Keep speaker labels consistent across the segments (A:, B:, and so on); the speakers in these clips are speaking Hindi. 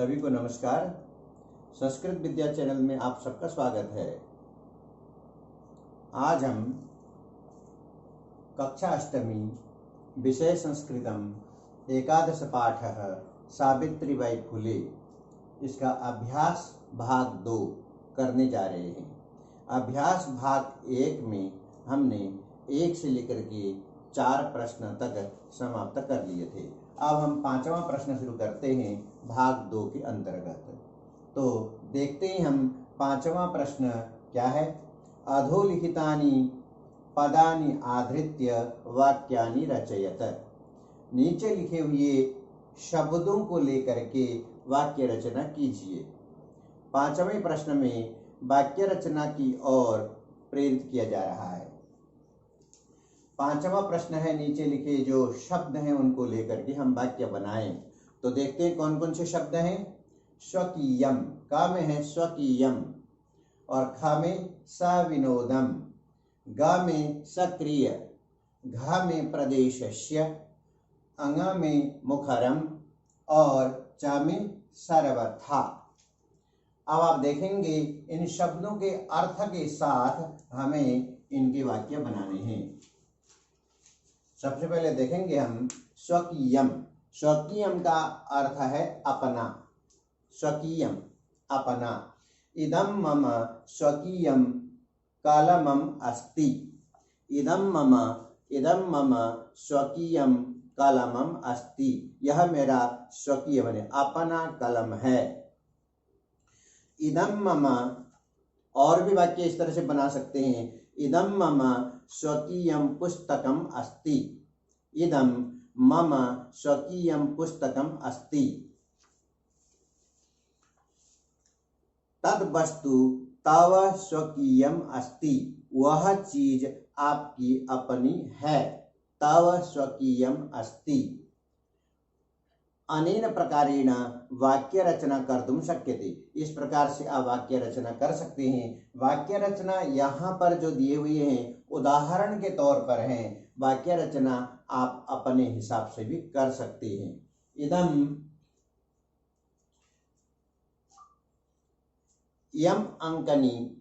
A: सभी को नमस्कार। संस्कृत विद्या चैनल में आप सबका स्वागत है। आज हम कक्षा अष्टमी विषय संस्कृतम एकादश पाठः सावित्रीबाई फुले इसका अभ्यास भाग 2 करने जा रहे हैं। अभ्यास भाग 1 में हमने 1 से लेकर के 4 प्रश्न तक समाप्त कर लिए थे। अब हम 5वां प्रश्न शुरू करते हैं भाग 2 के अंतर्गत। तो देखते हैं हम 5वां प्रश्न क्या है। अधोलिखितानि पदानि आधृत्य वाक्यानि रचयत। नीचे लिखे हुए शब्दों को लेकर के वाक्य रचना कीजिए। 5वें प्रश्न में वाक्य रचना की ओर प्रेरित किया जा रहा है। 5वां प्रश्न है, नीचे लिखे जो शब्द हैं उनको लेकर के हम वाक्य बनाएं। तो देखते हैं कौन कौन से शब्द हैं। स्वकीयम, का में है स्वकीयम, और ख में सविनोदम, ग में सक्रिय, घ में प्रदेशस्य, अंग में मुखरम और च में सर्वथा। अब आप देखेंगे इन शब्दों के अर्थ के साथ हमें इनके वाक्य बनाने हैं। सबसे पहले देखेंगे हम स्वकीयम। स्वकीयम का अर्थ है अपना। स्वकीयम अपना। इदं मम स्वकीयम कलमम अस्ति। इदं मम स्वकीयम कलमम अस्ति। यह मेरा स्वकीय बने अपना कलम है। इदं मम, और भी वाक्य इस तरह से बना सकते हैं। इदं मम स्वकीयं पुस्तकम् अस्ति। इदं मम स्वकीयं पुस्तकम् अस्ति। तद् वस्तु तव स्वकीयम् अस्ति। वह चीज आपकी अपनी है। तव स्वकीयम् अस्ति। अनेन प्रकारेण वाक्य रचना कर्तुं शक्यते। इस प्रकार से आप वाक्य रचना कर सकते हैं। वाक्य रचना यहाँ पर जो दिए हुए हैं उदाहरण के तौर पर हैं। वाक्य रचना आप अपने हिसाब से भी कर सकते हैं। इदं यम अंकनी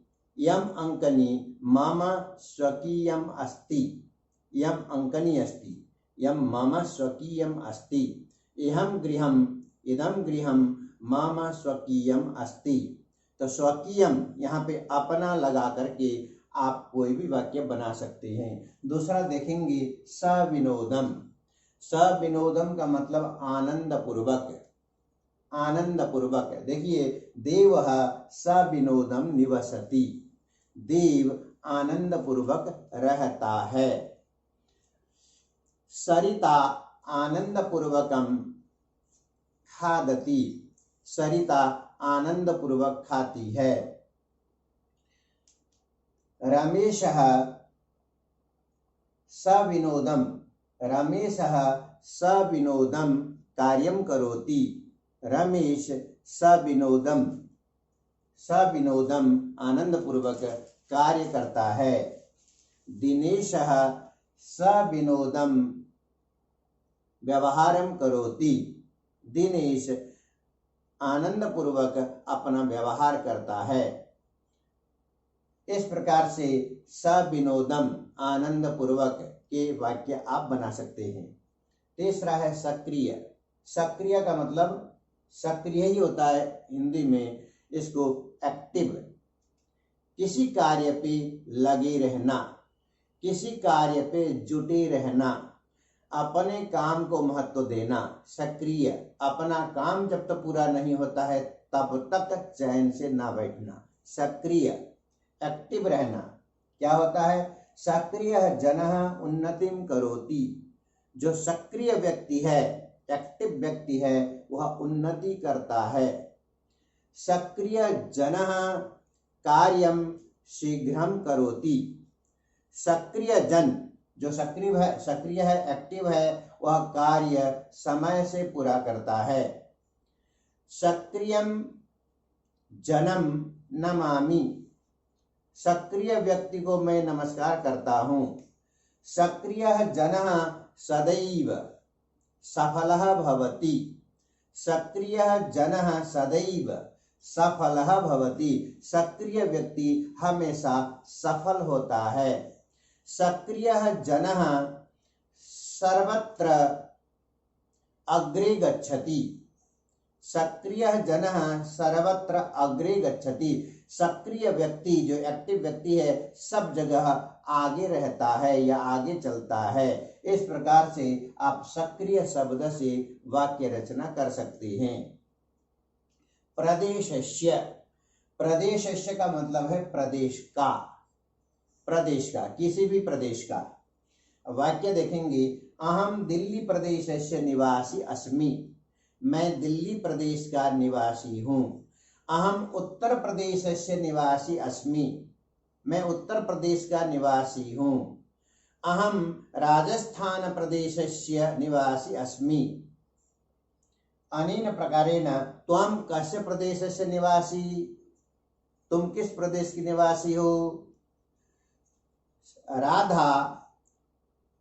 A: मम स्वकीयम अस्ति। यम अंकनी अस्ति। यम मम स्वकीयम अस्ति। इदं गृहं मम स्वकीयम अस्ति। तो स्वकीयम यहाँ पे अपना लगा करके आप कोई भी वाक्य बना सकते हैं। दूसरा देखेंगे सविनोदम। सविनोदम का मतलब आनंद पूर्वक। आनंद पूर्वक। देखिए, देवः सविनोदम निवसति। देव आनंद पूर्वक रहता है। सरिता आनंद पूर्वकम खादति। सरिता आनंद पूर्वक खाती है। रमेशः सविनोदम। रमेशः सविनोदम कार्यं करोति। रमेश सविनोदम आनंद पूर्वक कार्य करता है। दिनेशः सविनोदम व्यवहारं करोति। दिनेश आनंद पूर्वक अपना व्यवहार करता है। इस प्रकार से सविनोदम आनंद पूर्वक के वाक्य आप बना सकते हैं। तीसरा है सक्रिय। सक्रिय का मतलब सक्रिय ही होता है हिंदी में, इसको एक्टिव। किसी कार्य पे लगे रहना, किसी कार्य पे जुटे रहना, अपने काम को महत्व देना। सक्रिय। अपना काम जब तक पूरा नहीं होता है तब तक चैन से ना बैठना। सक्रिय एक्टिव रहना। क्या होता है? सक्रिय जनः उन्नतिं करोति। जो सक्रिय व्यक्ति है, एक्टिव व्यक्ति है, वह उन्नति करता है। सक्रिय जनः कार्यं शीघ्रं करोति। सक्रिय जन जो सक्रिय है, एक्टिव है, वह कार्य समय से पूरा करता है। सक्रियं जनम नमामि। सक्रिय व्यक्ति को मैं नमस्कार करता हूँ। सक्रिय जनः सदैव सफलः भवति। सक्रियः जनः सदैव सफलः भवति। सक्रिय व्यक्ति हमेशा सफल होता है। सक्रियः जनः सर्वत्र अग्रे गच्छति। सक्रियः जनः सर्वत्र अग्रे गच्छति। सक्रिय व्यक्ति जो एक्टिव व्यक्ति है सब जगह आगे रहता है या आगे चलता है। इस प्रकार से आप सक्रिय शब्द से वाक्य रचना कर सकते हैं। प्रदेशस्य, प्रदेशस्य का मतलब है प्रदेश का, प्रदेश का, किसी भी प्रदेश का। वाक्य देखेंगे, अहम दिल्ली प्रदेशस्य निवासी अस्मि, मैं दिल्ली प्रदेश का निवासी हूँ। अहम उत्तर प्रदेशस्य निवासी अस्मि, मैं उत्तर प्रदेश का निवासी हूँ। अहम राजस्थान प्रदेशस्य निवासी अस्मि। अनेन प्रकारेण त्वं कस्य प्रदेशस्य निवासी, तुम किस प्रदेश की निवासी हो। राधा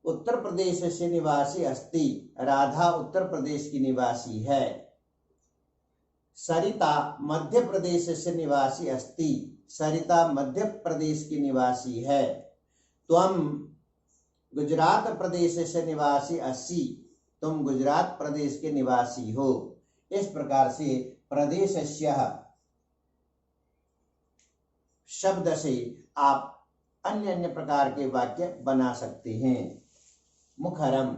A: उत्तर प्रदेश से निवासी अस्ति, राधा उत्तर प्रदेश की निवासी है। सरिता मध्य प्रदेश से निवासी अस्ति, सरिता मध्य प्रदेश की निवासी है। त्वं गुजरात प्रदेश से निवासी अस्सि, तुम गुजरात प्रदेश के निवासी हो। इस प्रकार से प्रदेशस्य शब्द से आप अन्य अन्य प्रकार के वाक्य बना सकते हैं। मुखरम,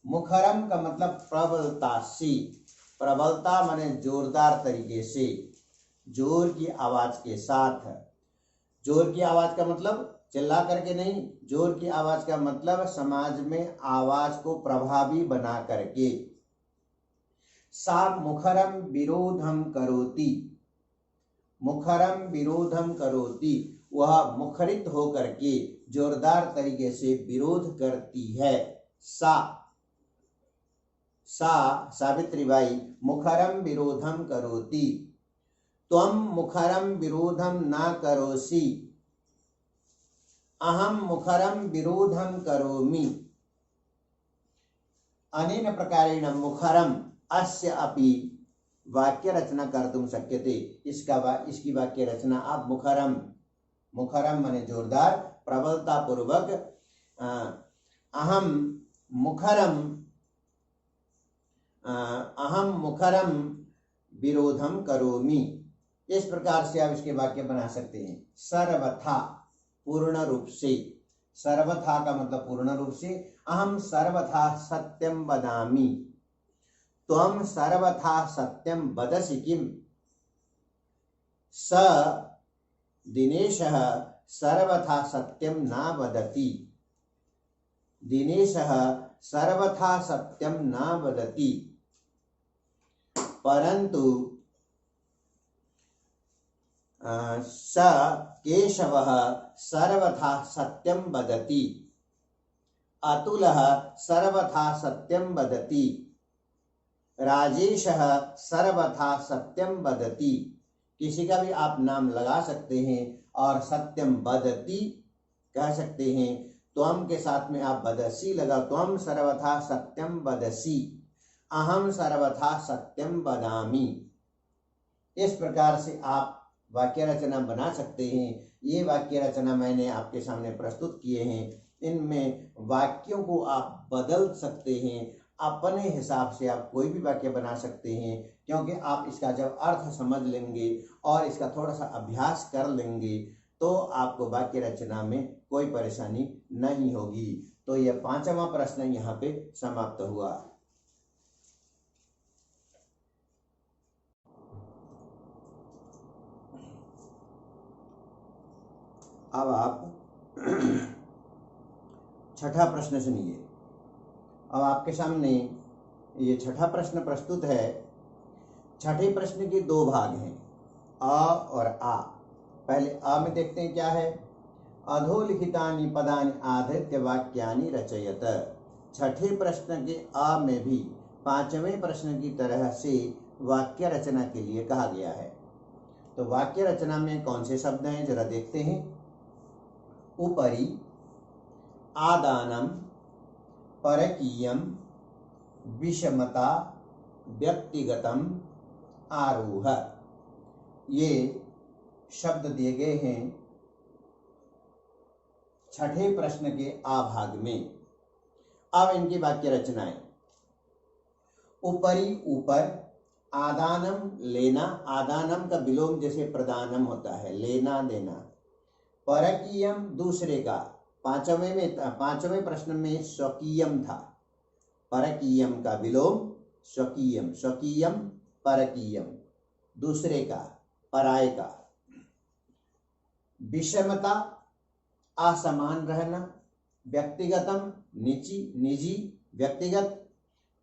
A: मुखरम का मतलब प्रबलता से, प्रबलता माने जोरदार तरीके से, जोर की आवाज के साथ। जोर की आवाज का मतलब चिल्ला करके नहीं, जोर की आवाज का मतलब समाज में आवाज को प्रभावी बना करके। सा मुखरम विरोधम करोति, मुखरम विरोधम करोति, वह मुखरित होकर के जोरदार तरीके से विरोध करती है। सा सावित्रीबाई मुखरम विरोधम करोति। त्वं मुखरम विरोधम न करोसि, अहम मुखरम विरोधम करोमि। अनेन प्रकारेण मुखरम अस्य अपि वाक्य रचना कर्तुं शक्यते। इसकी वाक्य रचना आप मुखरम, मुखरम माने जोरदार, प्रबलता पूर्वक, अहम मुखरम विरोधम करोमि। इस प्रकार से आप इसके वाक्य बना सकते हैं। सर्वथा पूर्ण रूप से, सर्वथा का मतलब पूर्ण रूप से। अहम सर्वथा सत्यम वदामि, त्वं सर्वथा सत्यम वदसि किम। स दिनेशः सर्वथा सत्यम न वदति, दिनेशः सर्वथा सत्यम न वदति। परंतु स केशवः सर्वथा सत्यम वदति, अतुलः सर्वथा सत्यम वदति, राजेशः सर्वथा सत्यम वदति। किसी का भी आप नाम लगा सकते हैं और सत्यम वदति कह सकते हैं। त्वम के साथ में आप वदसि लगा, त्वम सर्वथा सत्यम वदसि, अहम सर्वथा सत्यम वदामि। इस प्रकार से आप वाक्य रचना बना सकते हैं। ये वाक्य रचना मैंने आपके सामने प्रस्तुत किए हैं। इनमें वाक्यों को आप बदल सकते हैं, अपने हिसाब से आप कोई भी वाक्य बना सकते हैं, क्योंकि आप इसका जब अर्थ समझ लेंगे और इसका थोड़ा सा अभ्यास कर लेंगे तो आपको वाक्य रचना में कोई परेशानी नहीं होगी। तो यह 5वां प्रश्न यहाँ पे समाप्त हुआ। अब आप छठा प्रश्न सुनिए। अब आपके सामने ये छठा प्रश्न प्रस्तुत है। छठे प्रश्न के 2 भाग हैं, अ और आ। पहले अ में देखते हैं क्या है। अधोलिखितानि पदानि आधृत्य वाक्यानि रचयत। छठे प्रश्न के अ में भी 5वें प्रश्न की तरह से वाक्य रचना के लिए कहा गया है। तो वाक्य रचना में कौन से शब्द हैं जरा देखते हैं। उपरि, आदानम, परकीयम, विषमता, व्यक्तिगतम आरोह। ये शब्द दिए गए हैं छठे प्रश्न के आ भाग में। अब इनकी वाक्य रचनाएं। ऊपरी ऊपर, आदानम लेना, आदानम का विलोम जैसे प्रदानम होता है, लेना देना। परकीयम दूसरे का, पांचवें प्रश्न में स्वकीयम था, परकीयम का विलोम स्वकीयम, स्वकीयम परकीयम, दूसरे का, पराय का। विषमता असमान रहना, व्यक्तिगतम निजी व्यक्तिगत,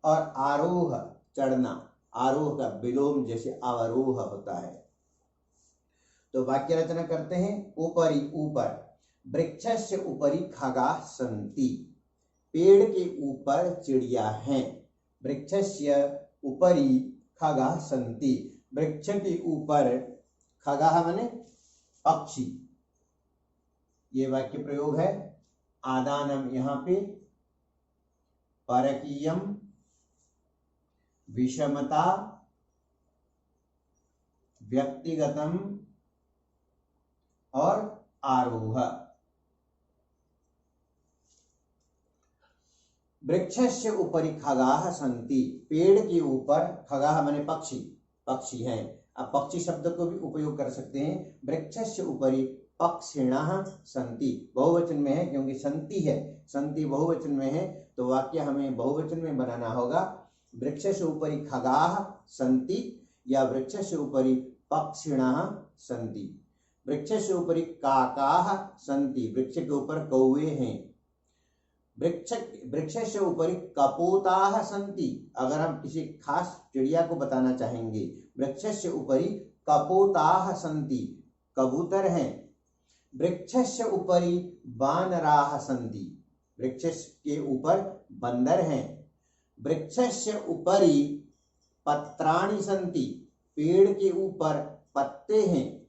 A: और आरोह चढ़ना, आरोह का विलोम जैसे अवरोह होता है। तो वाक्य रचना करते हैं। ऊपरी ऊपर, वृक्षस्य ऊपरी खगाः सन्ति, पेड़ के ऊपर चिड़िया हैं। वृक्षस्य ऊपरी खगाः सन्ति, वृक्ष के ऊपर, खगाः माने पक्षी। ये वाक्य प्रयोग है। आदानम यहाँ पे, परकीयम विषमता, व्यक्तिगतम और आरोह। वृक्षस्य उपरि खगाः सन्ति, पेड़ के ऊपर, खगाः माने पक्षी, पक्षी हैं। अब पक्षी शब्द को भी उपयोग कर सकते हैं। वृक्षस्य उपरि पक्षिणः सन्ति, बहुवचन में है क्योंकि सन्ति है, सन्ति बहुवचन में है, तो वाक्य हमें बहुवचन में बनाना होगा। वृक्षस्य उपरि खगाः सन्ति या वृक्षस्य उपरि पक्षिणः सन्ति। वृक्षस्य उपरि काकाः सन्ति, वृक्ष के ऊपर कौवे हैं। वृक्षस्य उपरि कपोताः सन्ति, अगर हम किसी खास चिड़िया को बताना चाहेंगे, वृक्षस्य उपरि कपोताः सन्ति, कबूतर हैं। वृक्षस्य उपरि वानराः सन्ति, वृक्ष के ऊपर बंदर हैं। वृक्षस्य उपरि पत्राणि सन्ति, पेड़ के ऊपर पत्ते हैं।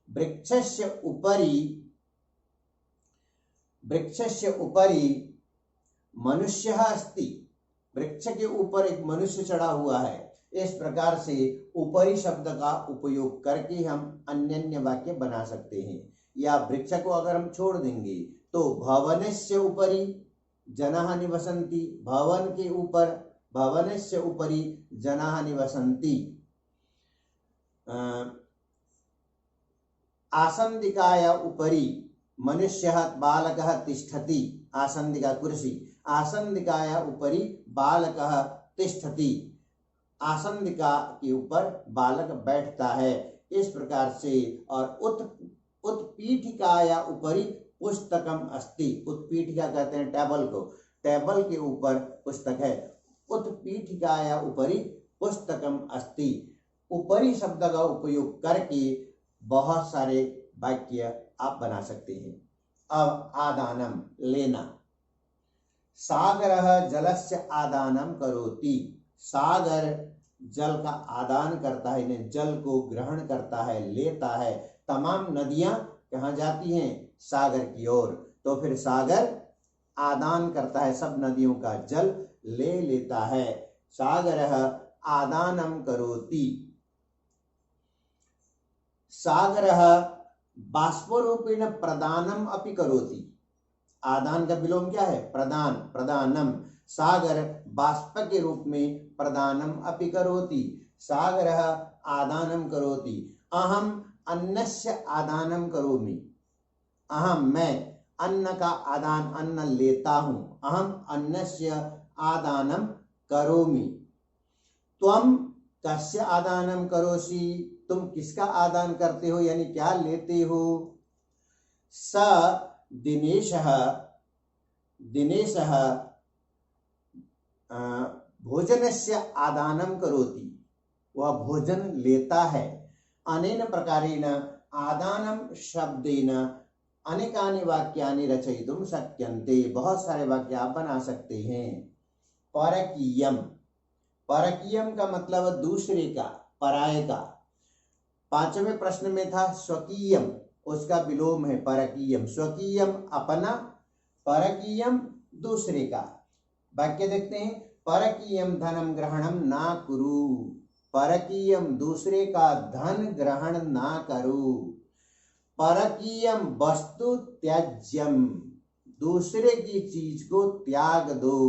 A: वृक्षस्य उपरि मनुष्यः अस्ति, वृक्ष के ऊपर एक मनुष्य चढ़ा हुआ है। इस प्रकार से ऊपरी शब्द का उपयोग करके हम अन्य वाक्य बना सकते हैं। या वृक्ष को अगर हम छोड़ देंगे तो भवनस्य उपरि जनाः निवसन्ति, भवन के ऊपर, भवनस्य उपरि जनाः निवसन्ति। आसन्दिकाया उपरि मनुष्यः बालकः तिष्ठति, आसन्दिका कुर्सी, आसन्दिकाया उपरि बालकः तिष्ठति, आसन्दिका के ऊपर बालक बैठता है। इस प्रकार से। और उत्पीठिकाया उपरि पुस्तकम अस्ति, उत्पीठिका कहते हैं टेबल को, टेबल के ऊपर पुस्तक है। उत्पीठिकाया उपरि पुस्तकम अस्ति। ऊपरी शब्द का उपयोग करके बहुत सारे वाक्य आप बना सकते हैं। अब आदानम लेना। सागरः जलस्य आदानं करोति, सागर जल का आदान करता है, इन्हें जल को ग्रहण करता है, लेता है। तमाम नदियां कहाँ जाती हैं? सागर की ओर। तो फिर सागर आदान करता है, सब नदियों का जल ले लेता है। सागरः आदानं करोति। सागरः बाष्परूपेण प्रदानम अपि करोति। आदान का विलोम क्या है? प्रदान, प्रदानम। सागर बाष्प के रूप में प्रदानम अपि करोति। सागरः आदानं करोति। अहम अन्नस्य आदानं करोमि। अहम मैं अन्न का आदान, अन्न लेता हूं। अहम अन्नस्य आदानं करोमि। त्वं कस्य आदानं करोषि, तुम किसका आदान करते हो, यानी क्या लेते हो? स दिनेशः, दिनेशः भोजनस्य आदानं करोति, वह भोजन लेता है। अनेन प्रकारेण आदानं शब्देन अनेकानि वाक्यानि रचयितुं शक्यन्ते, बहुत सारे वाक्य आप बना सकते हैं। परकीयम, परकीयम का मतलब दूसरे का, पराये का। पांचवें प्रश्न में था स्वकीयम, उसका विलोम है परकीयम। स्वकीयम अपना, परकीयम दूसरे का। वाक्य देखते हैं। परकीयम धनम ग्रहणम ना कुरु, परकीयम दूसरे का धन ग्रहण ना करो, परकीयम वस्तु त्याज्यम दूसरे की चीज को त्याग दो,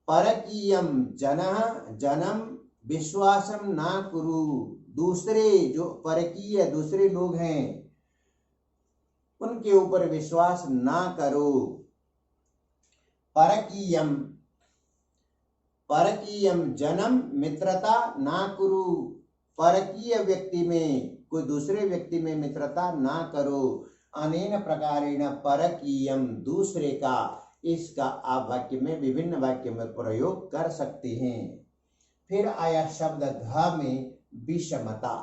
A: परकीयम जनम विश्वासम ना कुरु दूसरे जो परकीय दूसरे लोग हैं उनके ऊपर विश्वास ना करो, परकीयम जनम मित्रता ना कुरु परकीय व्यक्ति में कोई दूसरे व्यक्ति में मित्रता ना करो, अनेन प्रकारेण परकीयम दूसरे का, इसका आप वाक्य में विभिन्न वाक्य में प्रयोग कर सकते हैं। फिर आया शब्द घ में विषमता,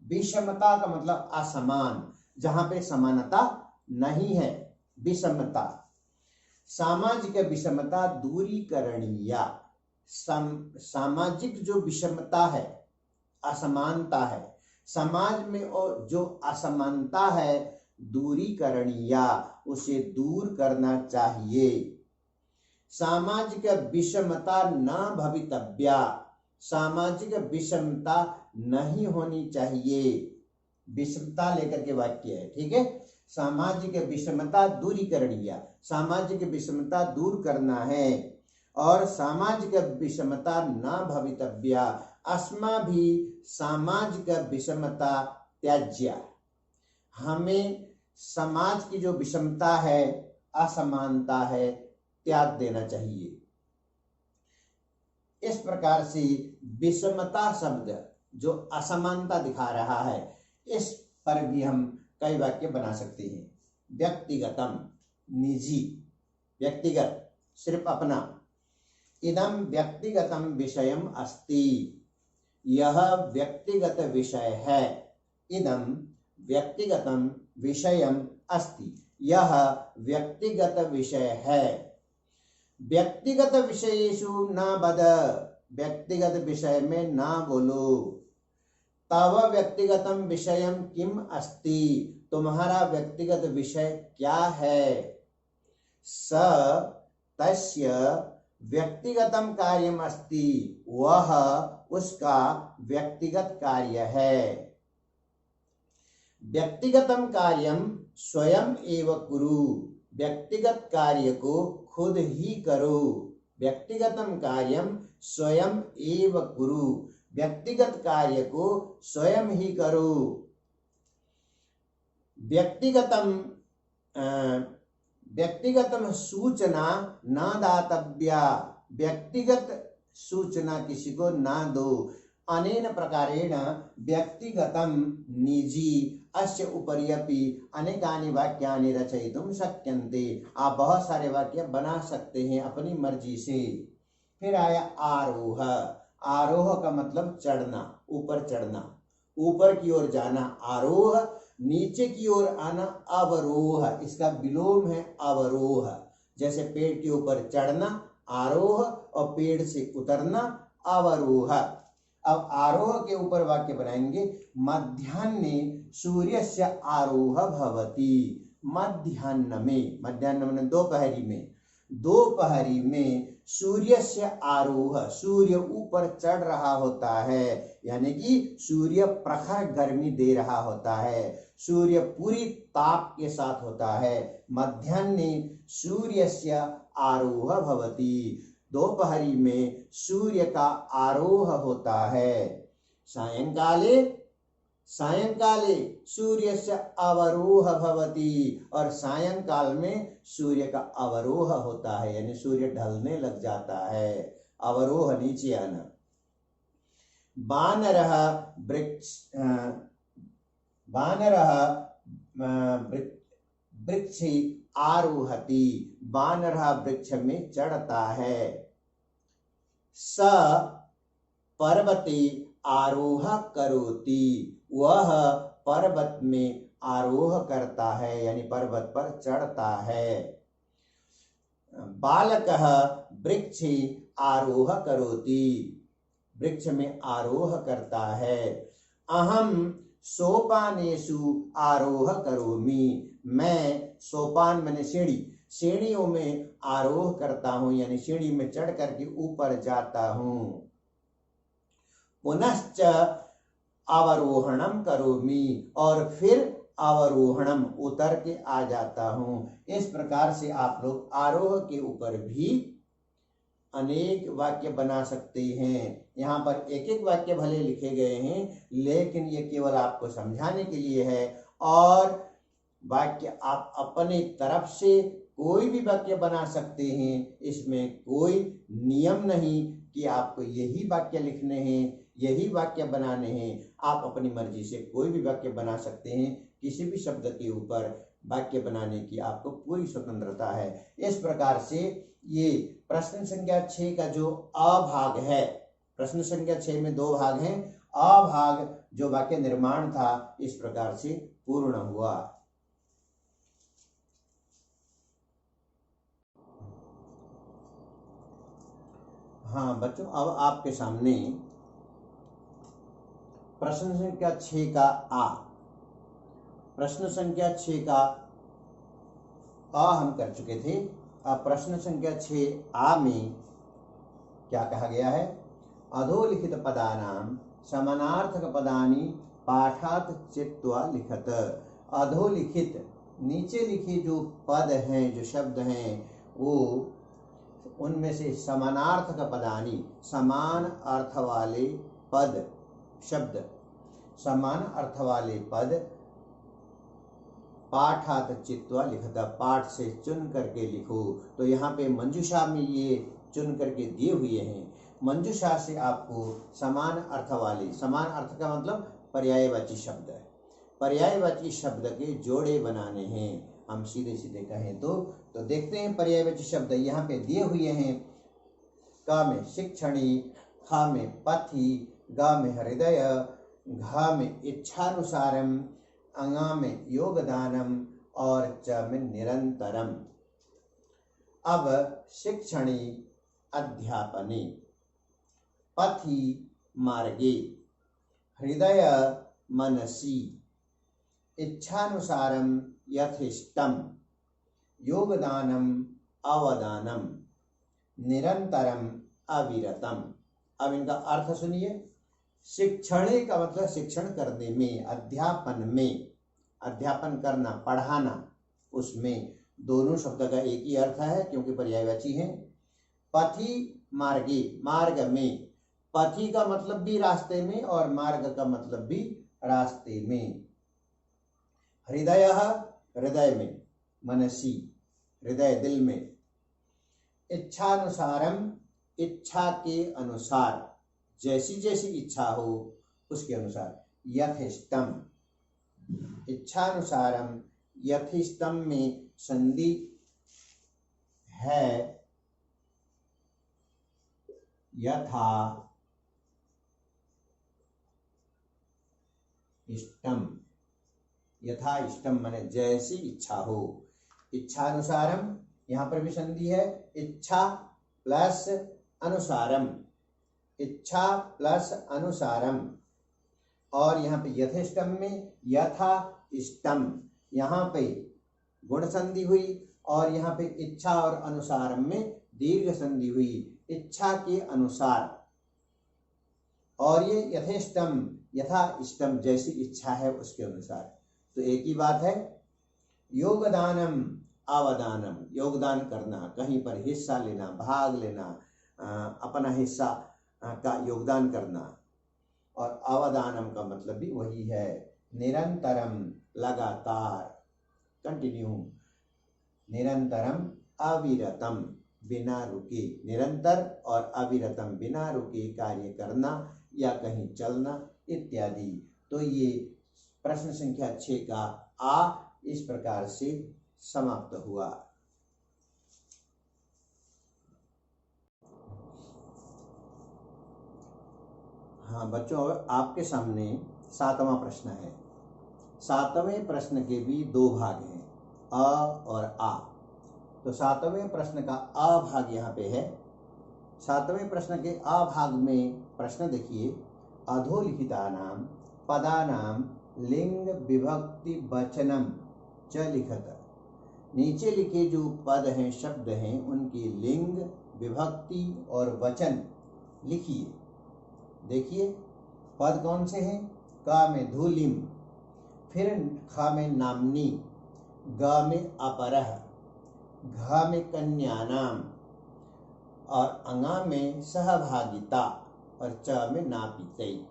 A: विषमता का मतलब असमान, जहां पे समानता नहीं है, विषमता, सामाजिक विषमता दूरीकरणीय, सामाजिक जो विषमता है असमानता है, समाज में और जो असमानता है दूरीकरणीय उसे दूर करना चाहिए, सामाजिक विषमता न भवितव्या, सामाजिक विषमता नहीं होनी चाहिए, विषमता लेकर के वाक्य है, ठीक है। सामाजिक विषमता दूरीकरणीय, सामाजिक विषमता दूर करना है, और सामाजिक विषमता न भवितव्या, अस्माभि सामाजिक विषमता त्याज्य, हमें समाज की जो विषमता है असमानता है त्याग देना चाहिए। इस प्रकार से विषमता शब्द जो असमानता दिखा रहा है इस पर भी हम कई वाक्य बना सकते हैं। व्यक्तिगतम निजी, व्यक्तिगत सिर्फ अपना, इदम व्यक्तिगतम विषयम अस्ति, यह व्यक्तिगत विषय है, इदम व्यक्तिगतम विषयम अस्ति, यह व्यक्तिगत विषय है, व्यक्तिगत विषयेषु न वद, व्यक्तिगत विषय में ना बोलो, तव व्यक्तिगतम विषयम किम अस्ति, तुम्हारा व्यक्तिगत विषय क्या है, स तस्य व्यक्तिगतम कार्यम अस्ति, वह उसका व्यक्तिगत कार्य है, व्यक्तिगतम कार्यम स्वयं एव कुरु, व्यक्तिगत कार्य को खुद ही करो, व्यक्तिगतम कार्यम स्वयं एव कुरु, व्यक्तिगत कार्य को स्वयं ही करो, व्यक्तिगतम सूचना न दातव्या, व्यक्तिगत सूचना किसी को ना दो, अनेन प्रकारेण व्यक्तिगतम निजी अस्य उपर्यपि अनेकानि वाक्यानि रचयितुं शक्यन्ते, आप बहुत सारे वाक्य बना सकते हैं अपनी मर्जी से। फिर आया आरोह, आरोह का मतलब चढ़ना, ऊपर चढ़ना, ऊपर की ओर जाना आरोह, नीचे की ओर आना अवरोह, इसका विलोम है अवरोह, जैसे पेड़ के ऊपर चढ़ना आरोह और पेड़ से उतरना अवरोह। अब आरोह के ऊपर वाक्य बनाएंगे, मध्याह्ने सूर्यस्य आरोह भवति, मध्याह्न में दोपहरी में, दोपहरी में सूर्यस्य आरोह, सूर्य ऊपर चढ़ रहा होता है, यानी कि सूर्य प्रखर गर्मी दे रहा होता है, सूर्य पूरी ताप के साथ होता है, मध्याह्ने सूर्यस्य आरोह भवति, दोपहरी में सूर्य का आरोह होता है, सायंकाले सूर्यस्य अवरोह भवति, और सायंकाल में सूर्य का अवरोह होता है, यानी सूर्य ढलने लग जाता है, अवरोह नीचे आना। बानरः वृक्षे आरोहति, बानरः वृक्ष में चढ़ता है, स पर्वते आरोह करोति, वह पर्वत में आरोह करता है, यानी पर्वत पर चढ़ता है, बालकः वृक्षे आरोह करोति, वृक्ष में आरोह करता है, अहम सोपानेषु आरोह करोमि, मैं सोपान माने सीढ़ी, सीढ़ियों में आरोह करता हूँ, यानी सीढ़ी में चढ़ करके ऊपर जाता हूँ। पुनश्च अवरोहणम करोमि, और फिर अवरोहणम उतर के आ जाता हूँ। इस प्रकार से आप लोग आरोह के ऊपर भी अनेक वाक्य बना सकते हैं। यहाँ पर एक एक वाक्य भले लिखे गए हैं, लेकिन ये केवल आपको समझाने के लिए है, और वाक्य आप अपने तरफ से कोई भी वाक्य बना सकते हैं। इसमें कोई नियम नहीं कि आपको यही वाक्य लिखने हैं, यही वाक्य बनाने हैं। आप अपनी मर्जी से कोई भी वाक्य बना सकते हैं। किसी भी शब्द के ऊपर वाक्य बनाने की आपको पूरी स्वतंत्रता है। इस प्रकार से ये प्रश्न संख्या 6 का जो अ भाग है, प्रश्न संख्या 6 में 2 भाग हैं, अ भाग जो वाक्य निर्माण था इस प्रकार से पूर्ण हुआ। हाँ बच्चों, अब आपके सामने प्रश्न संख्या 6 का आ, प्रश्न संख्या 6 का अ हम कर चुके थे। अब प्रश्न संख्या 6 आ में क्या कहा गया है? अधोलिखित पदानां समानार्थक पदानि पाठात् चित्वा लिखत। अधोलिखित, नीचे लिखे जो पद हैं, जो शब्द हैं, वो उनमें से समानार्थक पदानि, समान अर्थ वाले पद, शब्द, समान अर्थ वाले पद पाठात् चित्वा लिखता, पाठ से चुन करके लिखो। तो यहाँ पे मंजूषा में ये चुन करके दिए हुए हैं। मंजूषा से आपको समान अर्थ वाले, समान अर्थ का मतलब पर्यायवाची शब्द है, पर्यायवाची शब्द के जोड़े बनाने हैं। हम सीधे सीधे कहें तो देखते हैं पर्यायवाची शब्द यहाँ पे दिए हुए हैं। क में शिक्षणी, ख में पथि, ग में हृदय, घ में इच्छानुसारम, अंगा में योगदानम और च में निरंतरम। अब शिक्षणी अध्यापने, पथि मार्गे, हृदय मनसि, इच्छानुसारम यथेष्टम, योगदानम अवदानम, निरंतरम अविरतम। अब इनका अर्थ सुनिए। शिक्षणे का मतलब शिक्षण करने में, अध्यापन में, अध्यापन करना, पढ़ाना, उसमें दोनों शब्द का एक ही अर्थ है क्योंकि पर्यायवाची है। पथि मार्गे, मार्ग में, पथि का मतलब भी रास्ते में और मार्ग का मतलब भी रास्ते में। हृदय, हृदय में, मनसी, हृदय दिल में। इच्छानुसारम, इच्छा के अनुसार, जैसी जैसी इच्छा हो उसके अनुसार। यथेष्टम, इच्छानुसारम, यथेष्टम में संधि है, यथा इष्टम, यथा इष्टम माने जैसी इच्छा हो। इच्छानुसारम, यहाँ पर भी संधि है, इच्छा प्लस अनुसारम, इच्छा प्लस अनुसारम। और यहाँ पे यथेष्टम में यथा इष्टम, यहाँ पे गुण संधि हुई और यहाँ पे इच्छा और अनुसारम में दीर्घ संधि हुई, इच्छा के अनुसार। और ये यथेष्टम, यथा इष्टम, जैसी इच्छा है उसके अनुसार। तो एक ही बात है। योगदानम अवदानम, योगदान करना, कहीं पर हिस्सा लेना, भाग लेना, अपना हिस्सा का योगदान करना। और अवदानम का मतलब भी वही है, निरंतरम, लगातार, कंटिन्यू, निरंतरम अविरतम, बिना रुके, निरंतर और अविरतम, बिना रुके कार्य करना या कहीं चलना इत्यादि। तो ये प्रश्न संख्या 6 का आ इस प्रकार से समाप्त हुआ। हाँ बच्चों, आपके सामने 7वां प्रश्न है। 7वें प्रश्न के भी 2 भाग हैं, अ और आ। तो 7वें प्रश्न का अ भाग यहाँ पे है। 7वें प्रश्न के अ भाग में प्रश्न देखिए। अधोलिखितानां पदानां लिंग विभक्ति वचनम च लिखत। नीचे लिखे जो पद हैं, शब्द हैं, उनकी लिंग, विभक्ति और वचन लिखिए। देखिए पद कौन से हैं। क में धूलिम, फिर ख में नामनी, ग में अपरः, घ में कन्यानाम और अंगा में सहभागिता और च में नापितई।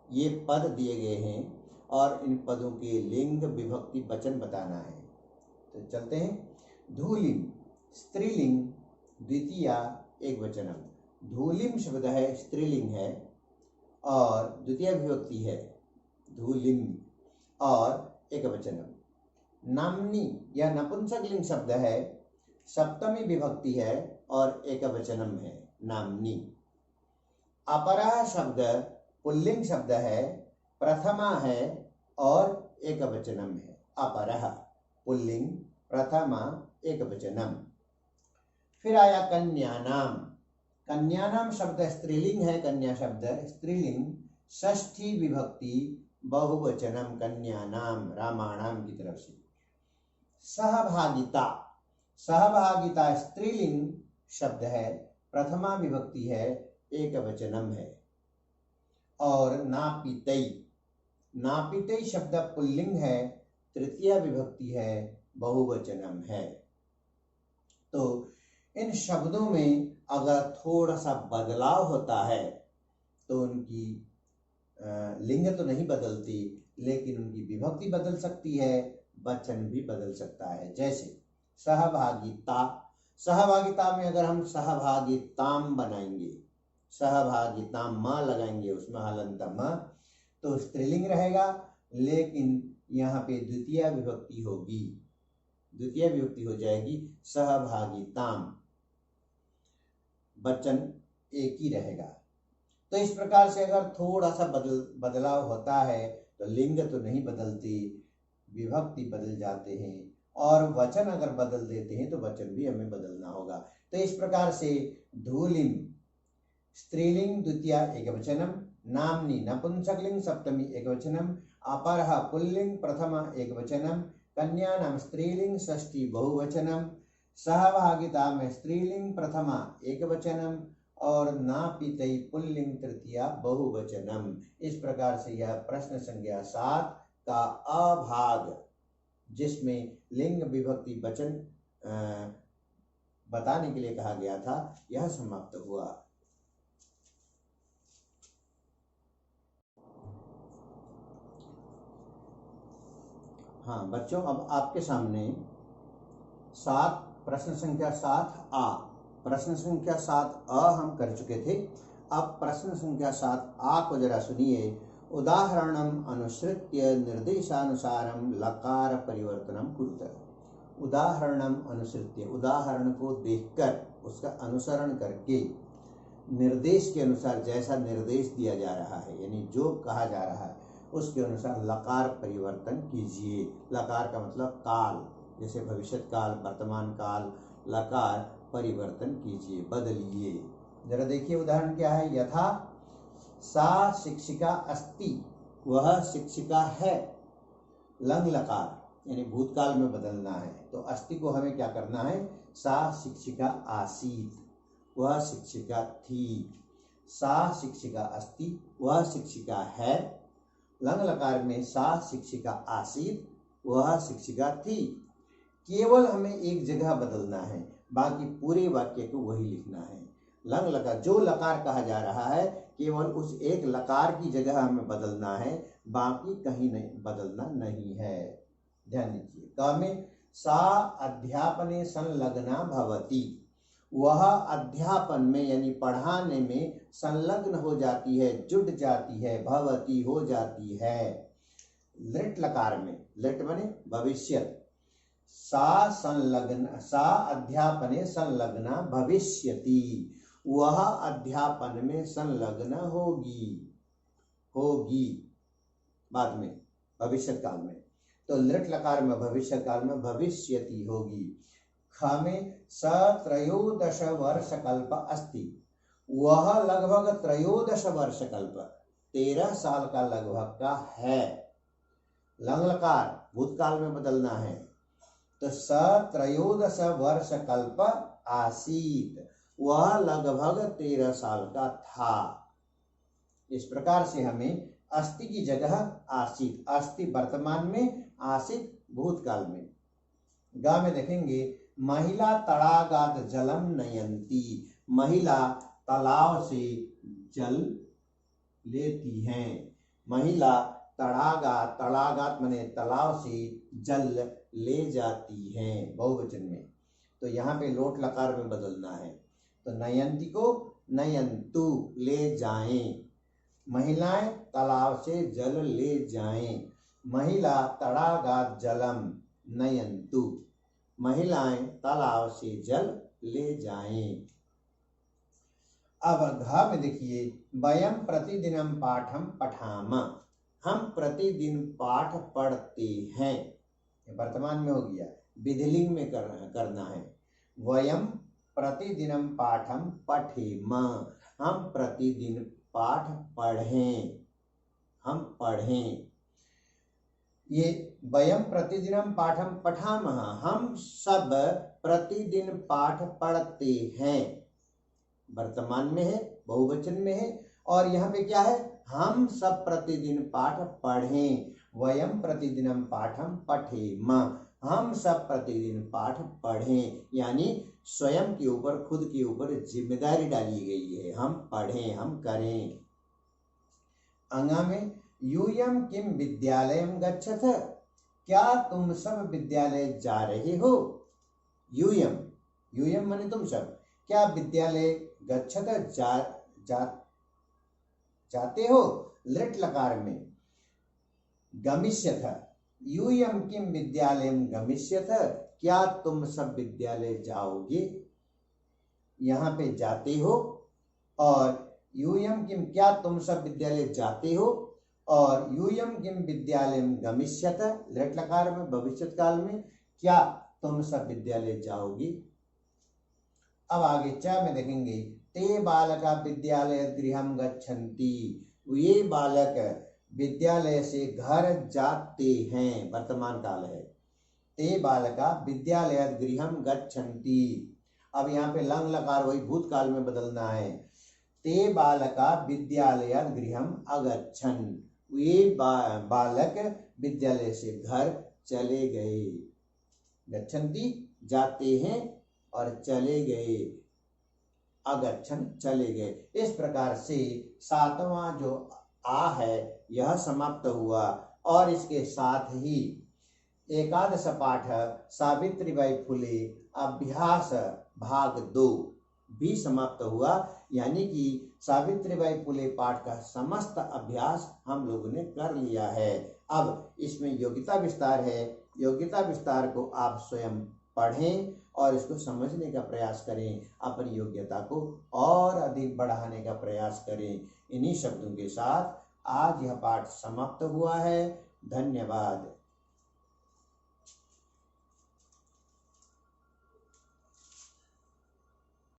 A: ये पद दिए गए हैं और इन पदों के लिंग, विभक्ति, वचन बताना है। तो चलते हैं। धूलिम स्त्रीलिंग, द्वितीया एकवचनम। धूलिम शब्द है, स्त्रीलिंग है और द्वितीय विभक्ति है धूलिम और एकवचनम। नामनी या नपुंसकलिंग शब्द है, सप्तमी विभक्ति है और एकवचनम है नामनी। अपरः शब्द पुल्लिंग शब्द है, प्रथमा है और एकवचनम है। अपरः पुल्लिंग, प्रथमा, एकवचनम। फिर आया कन्यानाम। कन्यानाम शब्द स्त्रीलिंग है, कन्या शब्द स्त्रीलिंग, षष्ठी विभक्ति, बहुवचनम कन्यानाम, रामाणाम की तरफ से। सहभागिता, सहभागिता स्त्रीलिंग शब्द है, प्रथमा विभक्ति है, एकवचनम है। और नापितई, नापितई शब्द पुल्लिंग है, तृतीय विभक्ति है, बहुवचनम है। तो इन शब्दों में अगर थोड़ा सा बदलाव होता है तो उनकी लिंग तो नहीं बदलती, लेकिन उनकी विभक्ति बदल सकती है, वचन भी बदल सकता है। जैसे सहभागिता, सहभागिता में अगर हम सहभागिताम बनाएंगे, सहभागिताम म लगाएंगे, उसमें हलंत म, तो स्त्रीलिंग रहेगा, लेकिन यहाँ पे द्वितीय विभक्ति होगी, द्वितीय विभक्ति हो जाएगी सहभागिताम, वचन एक ही रहेगा। तो इस प्रकार से अगर थोड़ा सा बदलाव होता है तो लिंग तो नहीं बदलती, विभक्ति बदल जाते हैं, और वचन अगर बदल देते हैं तो वचन भी हमें बदलना होगा। तो इस प्रकार से धूलिम स्त्रीलिंग द्वितीय एकवचनम, नामनी नपुंसकलिंग सप्तमी एकवचनम, अपरः पुल्लिंग प्रथमा एकवचनम, कन्यानाम स्त्रीलिंग षष्ठी बहुवचनम, सहभागिता में स्त्रीलिंग प्रथमा एकवचनम और नापितई पुल्लिंग तृतीया बहुवचनम। इस प्रकार से यह प्रश्न संख्या 7 का अभाग, जिसमें लिंग, विभक्ति, वचन बताने के लिए कहा गया था, यह समाप्त हुआ। हाँ बच्चों, अब आपके सामने प्रश्न संख्या 7A, प्रश्न संख्या 7A हम कर चुके थे। अब प्रश्न संख्या 7A को जरा सुनिए। उदाहरणम अनुसृत्य निर्देशानुसारम लकार परिवर्तनम कुरुत। उदाहरणम अनुसृत्य, उदाहरण को देखकर, उसका अनुसरण करके, निर्देश के अनुसार, जैसा निर्देश दिया जा रहा है, यानी जो कहा जा रहा है उसके अनुसार लकार परिवर्तन कीजिए। लकार का मतलब काल, जैसे भविष्यत काल, वर्तमान काल, लकार परिवर्तन कीजिए, बदलिए। जरा देखिए उदाहरण क्या है। यथा सा शिक्षिका अस्ति, वह शिक्षिका है। लंग लकार यानी भूतकाल में बदलना है, तो अस्ति को हमें क्या करना है, सा शिक्षिका आसीत, वह शिक्षिका थी। सा शिक्षिका अस्ति, वह शिक्षिका है। लंग लकार में सा शिक्षिका आसीत, वह शिक्षिका थी। केवल हमें एक जगह बदलना है, बाकी पूरे वाक्य को वही लिखना है। लंग लकार, जो लकार कहा जा रहा है, केवल उस एक लकार की जगह हमें बदलना है, बाकी कहीं नहीं बदलना नहीं है। ध्यान दीजिए। क में सा अध्यापने संलग्ना भवति, वह अध्यापन में यानी पढ़ाने में संलग्न हो जाती है, जुट जाती है, भवती हो जाती है। लिट लकार में, लिट बने भविष्यत, सा संलग्न, सा अध्यापने संलग्ना भविष्यति, वह अध्यापन में संलग्न होगी, होगी बाद में भविष्यत काल में। तो लिट लकार में भविष्यत काल में भविष्यति होगी। ख में स 13 वर्षकल्प अस्ति, वह लगभग 13 वर्षकल्प, 13 साल का लगभग का है। लंग लकार भूतकाल में बदलना है, तो स त्रयोदश वर्ष कल्प आसीत, वह लगभग 13 साल का था। इस प्रकार से हमें अस्ति की जगह आसीत, अस्ति वर्तमान में, आसीत भूतकाल में। गा में देखेंगे महिला तड़ागात जलम नयंती, महिला तालाब से जल लेती हैं। महिला तड़ागात, तड़ागात माने तालाब से जल ले जाती हैं बहुवचन में। तो यहाँ पे लोट लकार में बदलना है। तो नयंती को नयंतु, ले जाएं। महिलाएं तालाब से जल ले जाएं। महिला तड़ागात जलम नयंतु, महिलाएं तालाब से जल ले जाएं। अब घ में देखिए वयम प्रतिदिनम पाठम पठाम, हम प्रतिदिन पाठ पढ़ते हैं। वर्तमान में हो गया, विधिलिंग में करना है। वयम प्रतिदिनम पाठम पठेम, हम प्रतिदिन पाठ पढ़ें, हम पढ़ें। ये वयम प्रतिदिनम पाठम पठामः, हम सब प्रतिदिन पाठ पढ़ते हैं। वर्तमान में है, बहुवचन में है। और यहाँ पे क्या है, हम सब प्रतिदिन पाठ पढ़ें। वयम प्रतिदिनम पाठम पठेम, हम सब प्रतिदिन पाठ पढ़ें, यानी स्वयं के ऊपर, खुद के ऊपर जिम्मेदारी डाली गई है। हम पढ़ें, हम करें। अंगा में यूयम किम विद्यालयम गच्छथ, क्या तुम सब विद्यालय जा रहे हो। यूयम, यूयम माने तुम सब, क्या विद्यालय गच्छथ जाते हो। लृट लकार में गमिष्यथ, यूयम किम विद्यालयम गमिष्यथ, क्या तुम सब विद्यालय जाओगे। यहाँ पे जाते हो, और यूयम किम, क्या तुम सब विद्यालय जाते हो, और यूयम किम विद्यालयम गमिष्यथ, लृट लकार में भविष्यत काल में, क्या तुम सब विद्यालय जाओगे। अब आगे च में देखेंगे ते बालका विद्यालय गृहम गच्छन्ति, ये बालक विद्यालय से घर जाते हैं। वर्तमान काल है। ते बालका विद्यालय गृहम गच्छन्ति। अब यहाँ पे लंग लकार वही भूतकाल में बदलना है। ते बालका विद्यालय गृहम अगच्छन्, ये बालक विद्यालय से घर चले गए। गच्छन्ति जाते हैं, और चले गए, अगच्छन् चले गए। इस प्रकार से 7वां जो आ है यह समाप्त हुआ, और इसके साथ ही एकादश पाठ सावित्रीबाई फुले अभ्यास भाग 2 भी समाप्त हुआ। यानी कि सावित्रीबाई फुले पाठ का समस्त अभ्यास हम लोगों ने कर लिया है। अब इसमें योग्यता विस्तार है। योग्यता विस्तार को आप स्वयं पढ़ें और इसको समझने का प्रयास करें, अपनी योग्यता को और अधिक बढ़ाने का प्रयास करें। इन्हीं शब्दों के साथ आज यह पाठ समाप्त हुआ है। धन्यवाद।